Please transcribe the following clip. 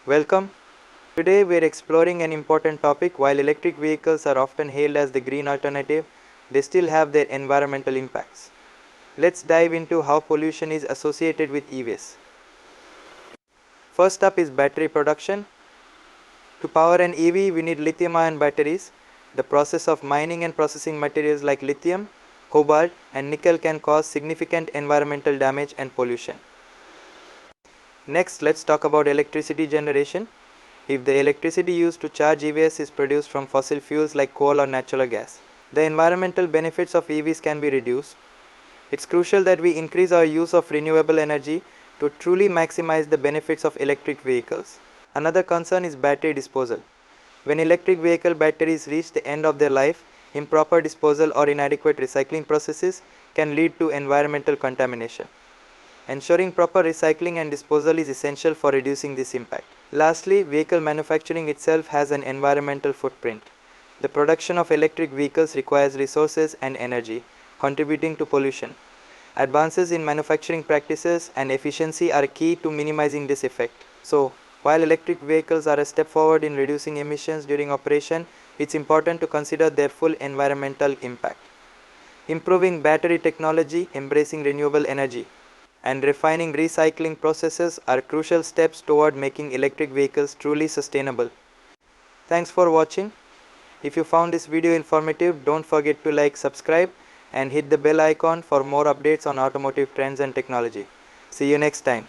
Welcome. Today we are exploring an important topic. While electric vehicles are often hailed as the green alternative, they still have their environmental impacts. Let's dive into how pollution is associated with EVs. First up is battery production. To power an EV, we need lithium-ion batteries. The process of mining and processing materials like lithium, cobalt, and nickel can cause significant environmental damage and pollution. Next, let's talk about electricity generation. If the electricity used to charge EVs is produced from fossil fuels like coal or natural gas, the environmental benefits of EVs can be reduced. It's crucial that we increase our use of renewable energy to truly maximize the benefits of electric vehicles. Another concern is battery disposal. When electric vehicle batteries reach the end of their life, improper disposal or inadequate recycling processes can lead to environmental contamination. Ensuring proper recycling and disposal is essential for reducing this impact. Lastly, vehicle manufacturing itself has an environmental footprint. The production of electric vehicles requires resources and energy, contributing to pollution. Advances in manufacturing practices and efficiency are key to minimizing this effect. So, while electric vehicles are a step forward in reducing emissions during operation, it's important to consider their full environmental impact. Improving battery technology, embracing renewable energy, and refining recycling processes are crucial steps toward making electric vehicles truly sustainable. Thanks for watching. If you found this video informative, don't forget to like, subscribe, and hit the bell icon for more updates on automotive trends and technology. See you next time.